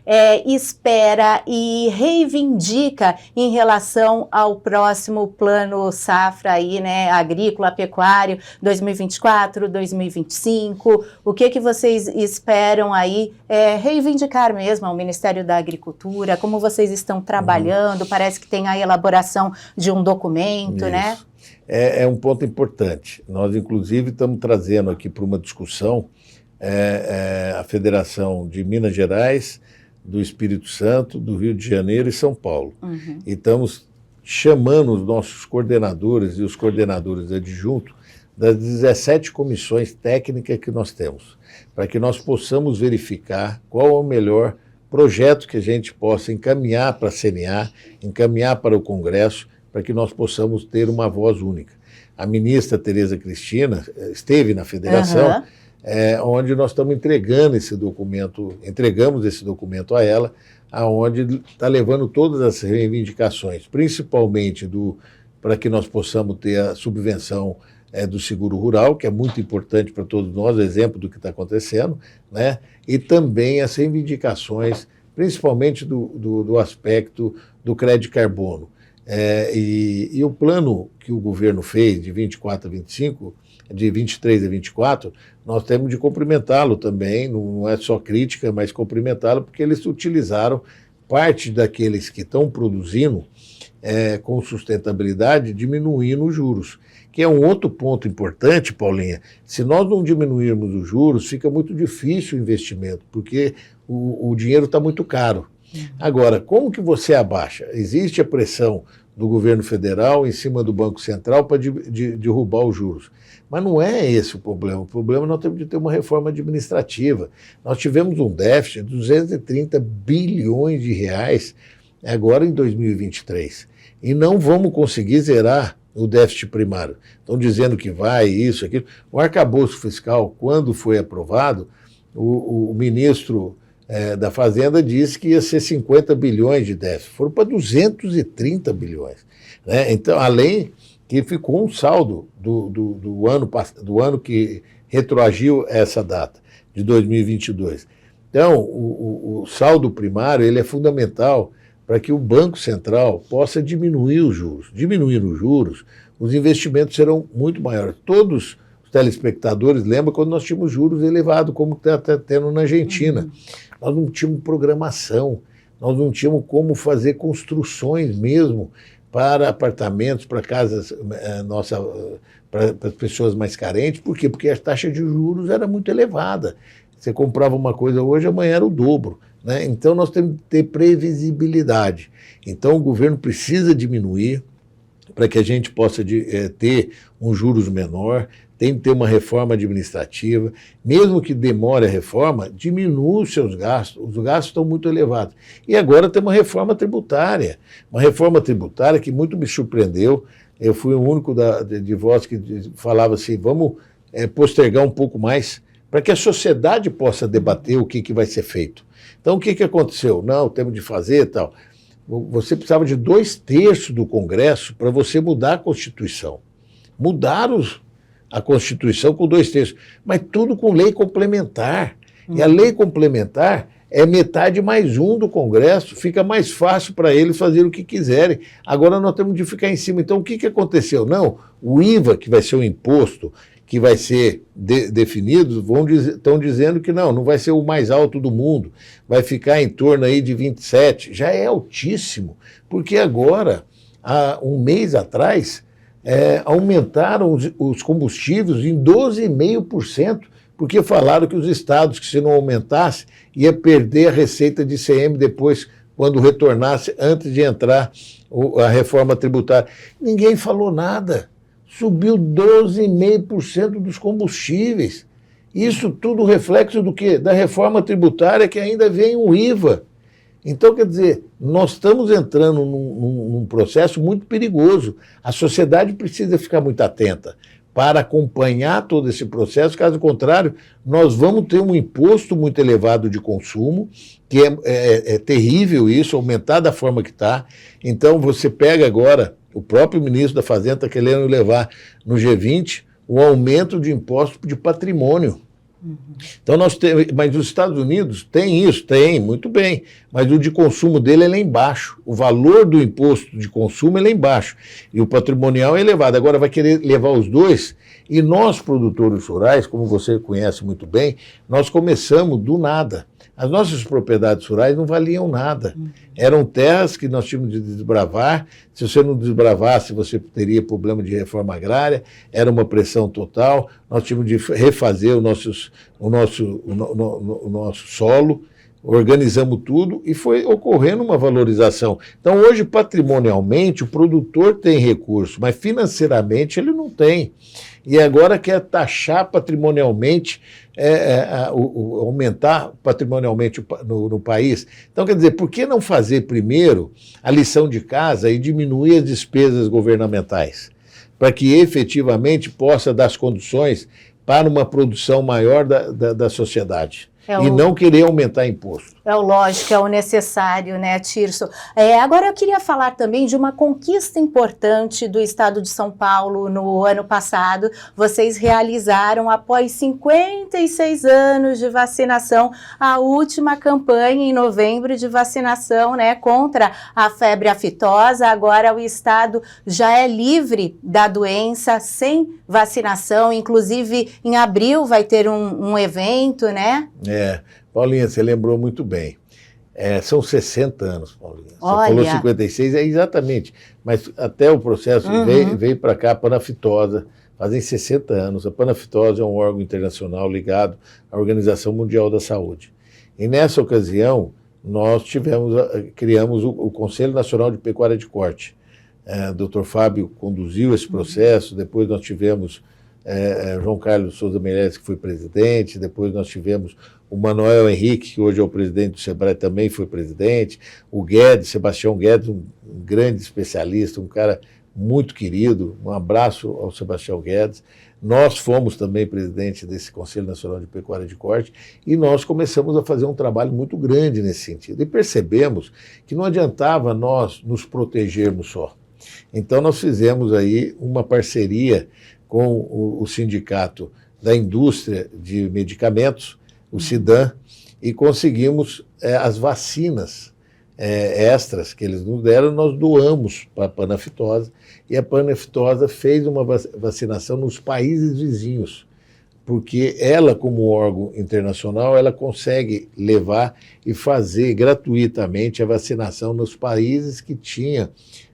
espera e reivindica em relação ao próximo plano safra aí, né, agrícola, pecuário, 2024, 2025? O que vocês esperam aí reivindicar mesmo ao Ministério da Agricultura? Como vocês estão trabalhando? Parece que tem a elaboração de um documento, né? É um ponto importante. Nós, inclusive, estamos trazendo aqui para uma discussão a Federação de Minas Gerais, do Espírito Santo, do Rio de Janeiro e São Paulo. E estamos chamando os nossos coordenadores e os coordenadores adjuntos das 17 comissões técnicas que nós temos, para que nós possamos verificar qual é o melhor projeto que a gente possa encaminhar para a CNA, encaminhar para o Congresso, para que nós possamos ter uma voz única. A ministra Tereza Cristina esteve na federação, onde nós estamos entregamos esse documento a ela, aonde está levando todas as reivindicações, principalmente para que nós possamos ter a subvenção do seguro rural, que é muito importante para todos nós, exemplo do que está acontecendo, né? E também as reivindicações, principalmente do aspecto do crédito carbono. E o plano que o governo fez de 24 a 25, de 23 a 24, nós temos de cumprimentá-lo também, não é só crítica, mas cumprimentá-lo, porque eles utilizaram parte daqueles que estão produzindo com sustentabilidade, diminuindo os juros, que é um outro ponto importante, Paulinha. Se nós não diminuirmos os juros, fica muito difícil o investimento, porque o dinheiro está muito caro. Agora, como que você abaixa? Existe a pressão do governo federal em cima do Banco Central para derrubar os juros. Mas não é esse o problema. O problema é nós temos de ter uma reforma administrativa. Nós tivemos um déficit de 230 bilhões de reais agora em 2023. E não vamos conseguir zerar o déficit primário. Estão dizendo que vai, isso, aquilo. O arcabouço fiscal, quando foi aprovado, o ministro da Fazenda disse que ia ser 50 bilhões de déficit. Foram para 230 bilhões. Né? Então, além que ficou um saldo do ano que retroagiu essa data, de 2022. Então, o saldo primário ele é fundamental para que o Banco Central possa diminuir os juros. Diminuindo os juros, os investimentos serão muito maiores. Todos os telespectadores lembram quando nós tínhamos juros elevados, como está tendo na Argentina. Nós não tínhamos programação, nós não tínhamos como fazer construções mesmo para apartamentos, para casas para as pessoas mais carentes. Por quê? Porque a taxa de juros era muito elevada. Você comprava uma coisa hoje, amanhã era o dobro. Né? Então nós temos que ter previsibilidade. Então o governo precisa diminuir para que a gente possa ter um juros menor, tem que ter uma reforma administrativa, mesmo que demore a reforma, diminua os seus gastos, os gastos estão muito elevados. E agora tem uma reforma tributária que muito me surpreendeu. Eu fui o único de voz que falava assim, vamos postergar um pouco mais, para que a sociedade possa debater o que vai ser feito. Então o que aconteceu? Não, temos de fazer e tal. você precisava de 2/3 do Congresso para você mudar a Constituição. Mudaram a Constituição com 2/3, mas tudo com lei complementar. E a lei complementar é metade mais um do Congresso, fica mais fácil para eles fazerem o que quiserem. Agora nós temos de ficar em cima. Então o que aconteceu? Não, o IVA, que vai ser um imposto que vai ser definido, estão dizendo que não vai ser o mais alto do mundo, vai ficar em torno aí de 27%, já é altíssimo, porque agora, há um mês atrás, aumentaram os combustíveis em 12,5%, porque falaram que os estados que se não aumentasse, ia perder a receita de ICM depois, quando retornasse, antes de entrar a reforma tributária. Ninguém falou nada. Subiu 12,5% dos combustíveis. Isso tudo reflexo do quê? Da reforma tributária, que ainda vem um IVA. Então, quer dizer, nós estamos entrando num processo muito perigoso. A sociedade precisa ficar muito atenta para acompanhar todo esse processo. Caso contrário, nós vamos ter um imposto muito elevado de consumo, que é terrível isso, aumentar da forma que está. Então, você pega agora, o próprio ministro da Fazenda está querendo levar no G20 o aumento de imposto de patrimônio. Então nós temos, mas os Estados Unidos tem isso, tem, muito bem, mas o de consumo dele é lá embaixo, o valor do imposto de consumo é lá embaixo, e o patrimonial é elevado. Agora vai querer levar os dois, e nós produtores rurais, como você conhece muito bem, nós começamos do nada. As nossas propriedades rurais não valiam nada. Eram terras que nós tínhamos de desbravar. Se você não desbravasse, você teria problema de reforma agrária. Era uma pressão total. Nós tínhamos de refazer o nosso solo. Organizamos tudo e foi ocorrendo uma valorização. Então, hoje, patrimonialmente, o produtor tem recurso, mas financeiramente ele não tem. E agora quer taxar patrimonialmente, aumentar patrimonialmente no país. Então, quer dizer, por que não fazer primeiro a lição de casa e diminuir as despesas governamentais? Para que efetivamente possa dar as condições para uma produção maior da sociedade. E não querer aumentar imposto. É o lógico, é o necessário, né, Tirso? Agora eu queria falar também de uma conquista importante do Estado de São Paulo no ano passado. Vocês realizaram, após 56 anos de vacinação, a última campanha em novembro de vacinação, né, contra a febre aftosa. Agora o Estado já é livre da doença, sem vacinação. Inclusive, em abril vai ter um evento, né? Paulinha, você lembrou muito bem. São 60 anos, Paulinha. Você Olha. falou 56, exatamente. Mas até o processo veio para cá a panaftosa, fazem 60 anos. A panaftosa é um órgão internacional ligado à Organização Mundial da Saúde. E nessa ocasião, nós criamos o Conselho Nacional de Pecuária de Corte. O Dr. Fábio conduziu esse processo, depois nós tivemos João Carlos Souza Meirelles, que foi presidente, depois nós tivemos o Manuel Henrique, que hoje é o presidente do SEBRAE, também foi presidente, o Guedes, Sebastião Guedes, um grande especialista, um cara muito querido, um abraço ao Sebastião Guedes. Nós fomos também presidente desse Conselho Nacional de Pecuária de Corte e nós começamos a fazer um trabalho muito grande nesse sentido. E percebemos que não adiantava nós nos protegermos só. Então nós fizemos aí uma parceria com o Sindicato da Indústria de Medicamentos, o SIDAM, e conseguimos as vacinas extras que eles nos deram, nós doamos para a panaftosa, e a panaftosa fez uma vacinação nos países vizinhos, porque ela, como órgão internacional, ela consegue levar e fazer gratuitamente a vacinação nos países que tinham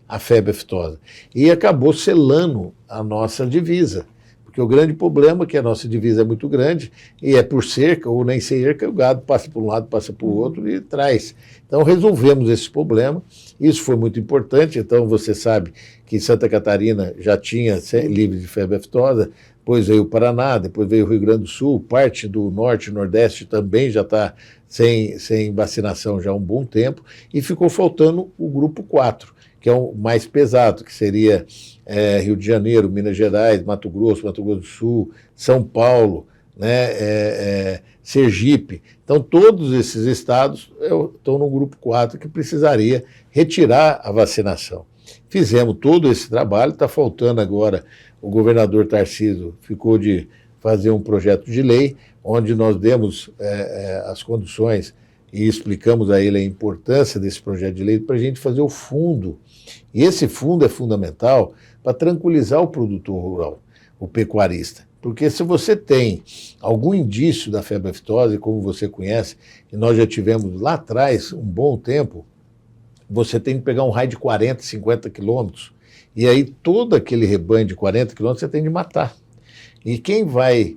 a febre aftosa. E acabou selando a nossa divisa, porque o grande problema é que a nossa divisa é muito grande e é por cerca ou nem cerca, o gado passa por um lado, passa por outro e traz. Então resolvemos esse problema, isso foi muito importante. Então você sabe que Santa Catarina já tinha livre de febre aftosa, depois veio o Paraná, depois veio o Rio Grande do Sul, parte do Norte e Nordeste também já está sem vacinação já há um bom tempo, e ficou faltando o grupo 4, que é o mais pesado, que seria Rio de Janeiro, Minas Gerais, Mato Grosso do Sul, São Paulo, né, Sergipe. Então, todos esses estados estão no grupo 4 que precisaria retirar a vacinação. Fizemos todo esse trabalho, está faltando agora, o governador Tarcísio ficou de fazer um projeto de lei, onde nós demos as condições e explicamos a ele a importância desse projeto de lei para a gente fazer o fundo. E esse fundo é fundamental para tranquilizar o produtor rural, o pecuarista. Porque se você tem algum indício da febre aftosa, como você conhece, e nós já tivemos lá atrás um bom tempo, você tem que pegar um raio de 40, 50 quilômetros, e aí todo aquele rebanho de 40 quilômetros você tem de matar. E quem vai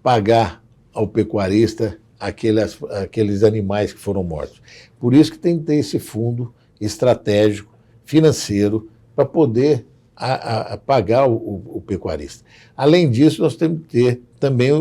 pagar ao pecuarista aqueles animais que foram mortos? Por isso que tem que ter esse fundo estratégico, financeiro, para poder pagar o pecuarista. Além disso, nós temos que ter também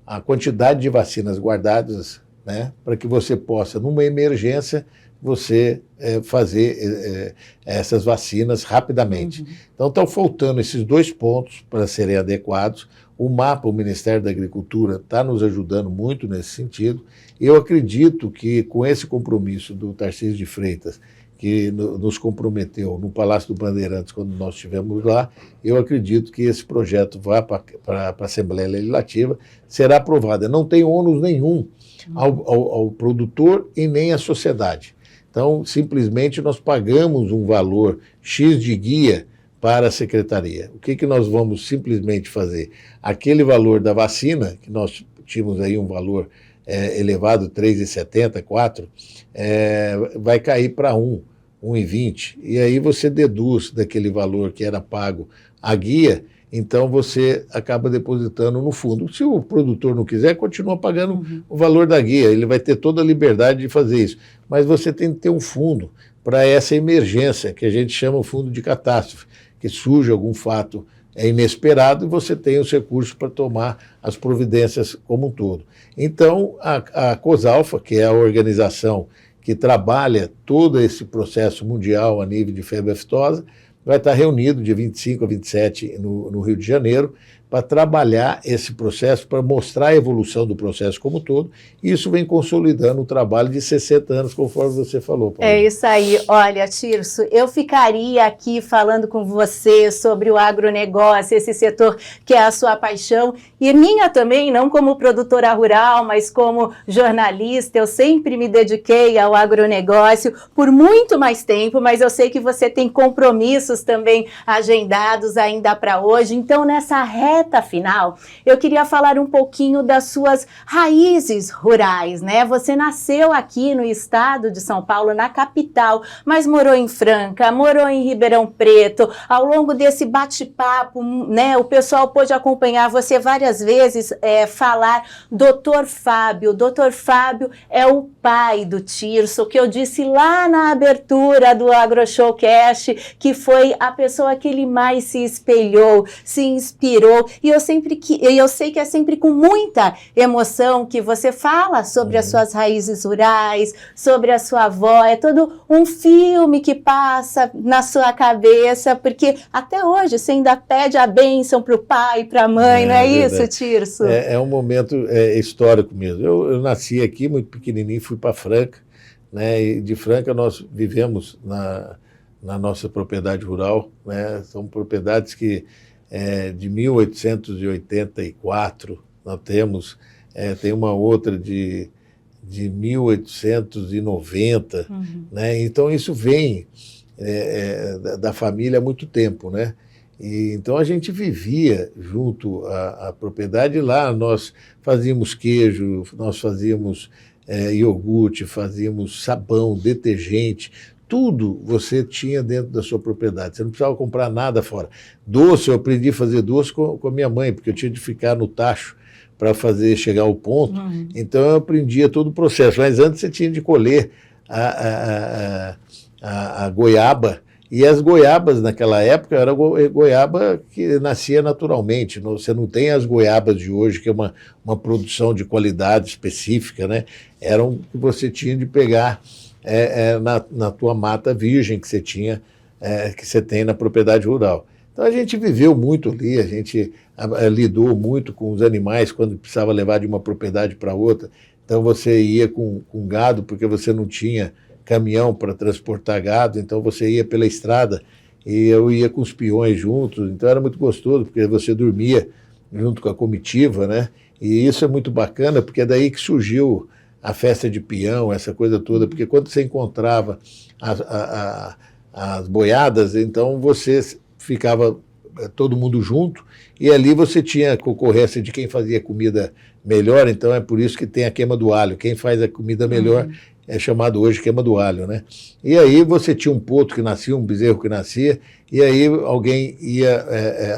a quantidade de vacinas guardadas, né, para que você possa, numa emergência, você fazer essas vacinas rapidamente. Então, estão faltando esses 2 pontos para serem adequados. O mapa, o Ministério da Agricultura está nos ajudando muito nesse sentido. Eu acredito que com esse compromisso do Tarcísio de Freitas, que nos comprometeu no Palácio do Bandeirantes quando nós estivemos lá, eu acredito que esse projeto vá para a Assembleia Legislativa, será aprovado. Não tem ônus nenhum ao produtor e nem à sociedade. Então, simplesmente nós pagamos um valor X de guia para a secretaria. O que nós vamos simplesmente fazer? Aquele valor da vacina, que nós tínhamos aí um valor elevado, 3,70, 4, vai cair para 1,20. E aí você deduz daquele valor que era pago a guia, então você acaba depositando no fundo. Se o produtor não quiser, continua pagando o valor da guia, ele vai ter toda a liberdade de fazer isso. Mas você tem que ter um fundo para essa emergência, que a gente chama o fundo de catástrofe, que surge algum fato inesperado e você tem os recursos para tomar as providências como um todo. Então, a COSALFA, que é a organização que trabalha todo esse processo mundial a nível de febre aftosa, vai estar reunido de 25 a 27 no Rio de Janeiro para trabalhar esse processo, para mostrar a evolução do processo como um todo, e isso vem consolidando o trabalho de 60 anos, conforme você falou, Paulo. É isso aí. Olha, Tirso, eu ficaria aqui falando com você sobre o agronegócio, esse setor que é a sua paixão, e minha também, não como produtora rural, mas como jornalista. Eu sempre me dediquei ao agronegócio por muito mais tempo, mas eu sei que você tem compromissos também agendados ainda para hoje. Então, nessa reta final, eu queria falar um pouquinho das suas raízes rurais, né? Você nasceu aqui no estado de São Paulo, na capital, mas morou em Franca, morou em Ribeirão Preto. Ao longo desse bate-papo, né, o pessoal pôde acompanhar você várias vezes falar Dr. Fábio. Dr. Fábio é o pai do Tirso, que eu disse lá na abertura do AgroShowcast, que foi a pessoa que ele mais se espelhou, se inspirou. E eu sei que é sempre com muita emoção que você fala sobre as suas raízes rurais, sobre a sua avó. É todo um filme que passa na sua cabeça, porque até hoje você ainda pede a bênção para o pai, para a mãe, não é isso, Tirso? É um momento histórico mesmo. Eu nasci aqui muito pequenininho, fui para Franca, né? E de Franca nós vivemos na nossa propriedade rural, né? São propriedades que de 1884, nós temos, tem uma outra de 1890, né? Então isso vem da família há muito tempo, né? E, então a gente vivia junto à propriedade. Lá nós fazíamos queijo, nós fazíamos iogurte, fazíamos sabão, detergente, tudo você tinha dentro da sua propriedade, você não precisava comprar nada fora. Doce, eu aprendi a fazer doce com a minha mãe, porque eu tinha de ficar no tacho para fazer chegar ao ponto, então eu aprendia todo o processo, mas antes você tinha de colher a goiaba, e as goiabas naquela época era goiaba que nascia naturalmente, você não tem as goiabas de hoje, que é uma produção de qualidade específica, né? Eram que você tinha de pegar na tua mata virgem que você tinha, que você tem na propriedade rural. Então a gente viveu muito ali, a gente lidou muito com os animais quando precisava levar de uma propriedade para outra. Então você ia com gado porque você não tinha caminhão para transportar gado, então você ia pela estrada e eu ia com os peões juntos, então era muito gostoso porque você dormia junto com a comitiva, né? E isso é muito bacana porque é daí que surgiu a festa de peão, essa coisa toda, porque quando você encontrava as boiadas, então você ficava todo mundo junto e ali você tinha a concorrência de quem fazia comida melhor, então é por isso que tem a queima do alho. Quem faz a comida melhor é chamado hoje queima do alho, né? E aí você tinha um potro que nascia, um bezerro que nascia, e aí alguém ia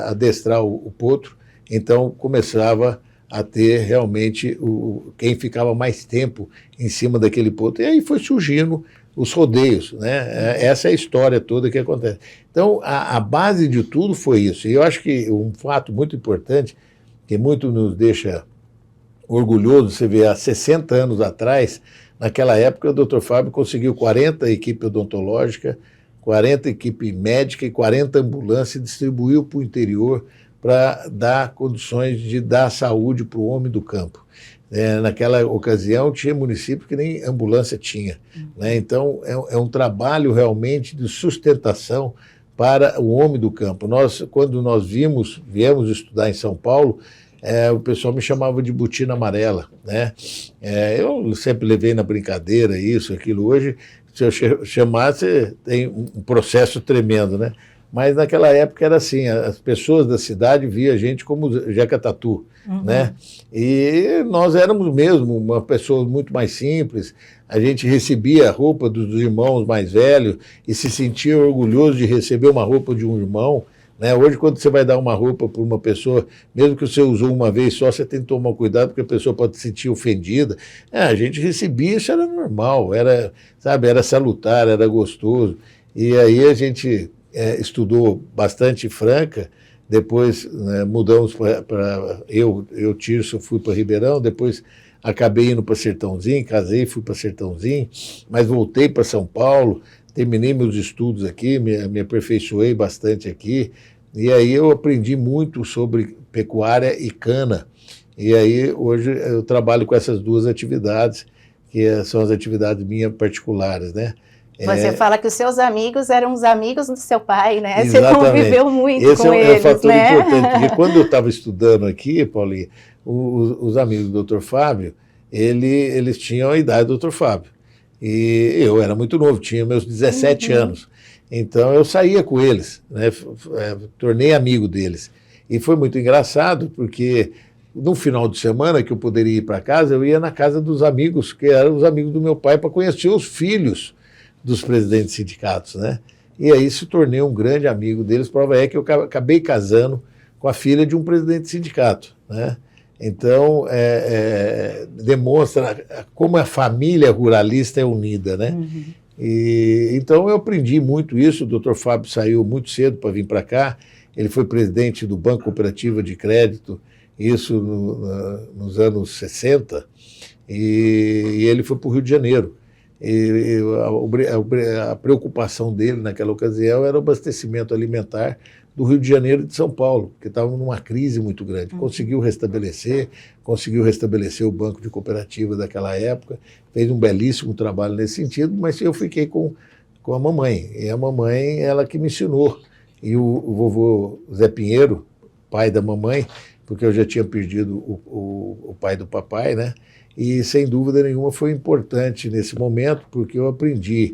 adestrar o potro, então começava a ter realmente quem ficava mais tempo em cima daquele potro. E aí foi surgindo os rodeios, né? Essa é a história toda que acontece. Então, a base de tudo foi isso. E eu acho que um fato muito importante, que muito nos deixa orgulhoso, você vê, há 60 anos atrás, naquela época o Dr. Fábio conseguiu 40 equipes odontológicas, 40 equipes médicas e 40 ambulâncias e distribuiu para o interior para dar condições de dar saúde para o homem do campo. Naquela ocasião tinha município que nem ambulância tinha, né? Então é um trabalho realmente de sustentação para o homem do campo. Quando nós viemos estudar em São Paulo, o pessoal me chamava de botina amarela, né? Eu sempre levei na brincadeira isso, aquilo. Hoje, se eu chamasse, tem um processo tremendo, né? Mas naquela época era assim, as pessoas da cidade viam a gente como Jeca Tatu, né? E nós éramos mesmo uma pessoa muito mais simples, a gente recebia a roupa dos irmãos mais velhos e se sentia orgulhoso de receber uma roupa de um irmão, né? Hoje, quando você vai dar uma roupa para uma pessoa, mesmo que você usou uma vez só, você tem que tomar cuidado, porque a pessoa pode se sentir ofendida. A gente recebia, isso era normal, era salutar, era gostoso. E aí a gente estudou bastante Franca, depois mudamos para eu, Tirso, fui para Ribeirão, depois acabei indo para Sertãozinho, casei, fui para Sertãozinho, mas voltei para São Paulo, terminei meus estudos aqui, me aperfeiçoei bastante aqui, e aí eu aprendi muito sobre pecuária e cana, e aí hoje eu trabalho com essas duas atividades, que são as atividades minhas particulares, né? Você fala que os seus amigos eram os amigos do seu pai, né? Exatamente. Você conviveu muito Esse com eles, é um fator né? importante, porque quando eu estava estudando aqui, Paulinho, os amigos do Dr. Fábio, eles tinham a idade do Dr. Fábio. E eu era muito novo, tinha meus 17 anos. Então eu saía com eles, né? Tornei amigo deles. E foi muito engraçado, porque no final de semana que eu poderia ir para casa, eu ia na casa dos amigos, que eram os amigos do meu pai, para conhecer os filhos dos presidentes de sindicatos, né? E aí se tornei um grande amigo deles. Prova é que eu acabei casando com a filha de um presidente de sindicato, né? Então, demonstra como a família ruralista é unida, né? E, então eu aprendi muito isso. O Dr. Fábio saiu muito cedo para vir para cá. Ele foi presidente do Banco Cooperativo de Crédito, isso nos anos 60, e ele foi para o Rio de Janeiro. E a preocupação dele naquela ocasião era o abastecimento alimentar do Rio de Janeiro e de São Paulo, que estavam numa crise muito grande. Conseguiu restabelecer o Banco de Cooperativa daquela época, fez um belíssimo trabalho nesse sentido, mas eu fiquei com a mamãe, e a mamãe, ela que me ensinou. E o vovô Zé Pinheiro, pai da mamãe, porque eu já tinha perdido o pai do papai, né? E, sem dúvida nenhuma, foi importante nesse momento, porque eu aprendi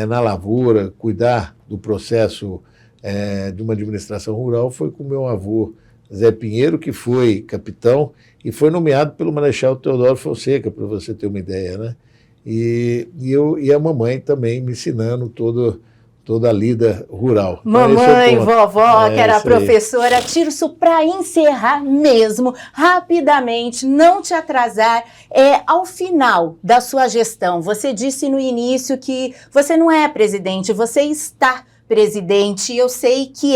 na lavoura, cuidar do processo de uma administração rural, foi com meu avô Zé Pinheiro, que foi capitão e foi nomeado pelo Marechal Deodoro Fonseca, para você ter uma ideia, né? E a mamãe também me ensinando toda a lida rural. Mamãe, vovó, que era professora. Tirso, para encerrar mesmo, rapidamente, não te atrasar, ao final da sua gestão, você disse no início que você não é presidente, você está presidente. Eu sei que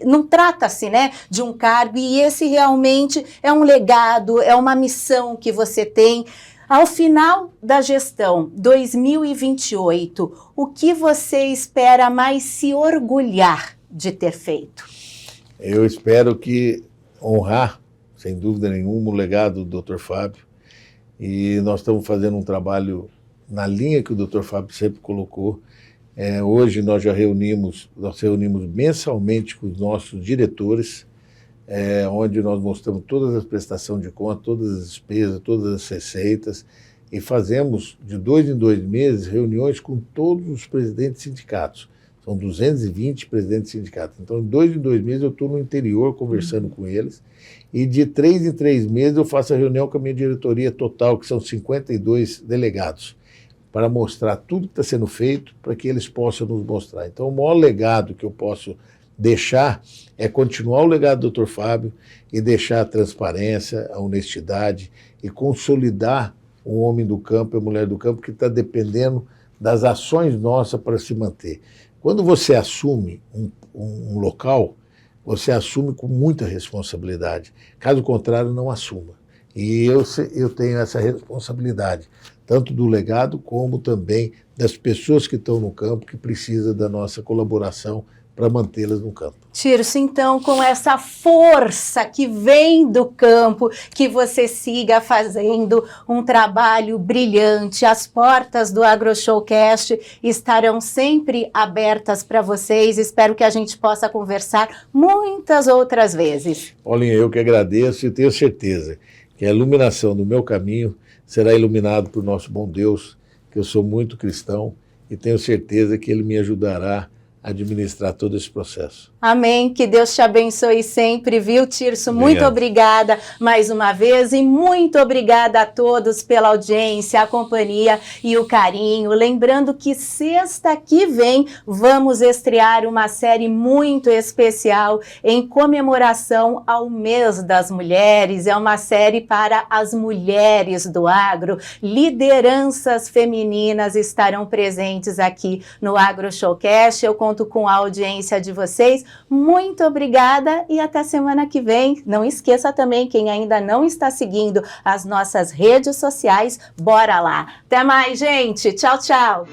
não trata-se, né, de um cargo, e esse realmente é um legado, é uma missão que você tem. Ao final da gestão 2028, o que você espera mais se orgulhar de ter feito? Eu espero que honrar, sem dúvida nenhuma, o legado do Dr. Fábio. E nós estamos fazendo um trabalho na linha que o Dr. Fábio sempre colocou. Hoje nós reunimos mensalmente com os nossos diretores, onde nós mostramos todas as prestações de conta, todas as despesas, todas as receitas, e fazemos de 2 em 2 meses reuniões com todos os presidentes de sindicatos. São 220 presidentes de sindicatos. Então, de 2 em 2 meses eu estou no interior conversando com eles, e de 3 em 3 meses eu faço a reunião com a minha diretoria total, que são 52 delegados, para mostrar tudo que está sendo feito, para que eles possam nos mostrar. Então, o maior legado que eu posso deixar é continuar o legado do Dr. Fábio e deixar a transparência, a honestidade e consolidar o homem do campo e a mulher do campo que está dependendo das ações nossas para se manter. Quando você assume um local, você assume com muita responsabilidade. Caso contrário, não assuma. E eu tenho essa responsabilidade, tanto do legado como também das pessoas que estão no campo, que precisam da nossa colaboração para mantê-las no campo. Tirso, então, com essa força que vem do campo, que você siga fazendo um trabalho brilhante. As portas do AgroShowcast estarão sempre abertas para vocês. Espero que a gente possa conversar muitas outras vezes. Paulinha, eu que agradeço e tenho certeza que a iluminação do meu caminho será iluminado por nosso bom Deus, que eu sou muito cristão e tenho certeza que Ele me ajudará a administrar todo esse processo. Amém, que Deus te abençoe sempre, viu, Tirso? Muito obrigada mais uma vez e muito obrigada a todos pela audiência, a companhia e o carinho. Lembrando que sexta que vem vamos estrear uma série muito especial em comemoração ao Mês das Mulheres. É uma série para as mulheres do agro. Lideranças femininas estarão presentes aqui no AgroShowcast. Eu conto com a audiência de vocês. Muito obrigada e até semana que vem. Não esqueça também, quem ainda não está seguindo as nossas redes sociais, bora lá. Até mais, gente. Tchau, tchau.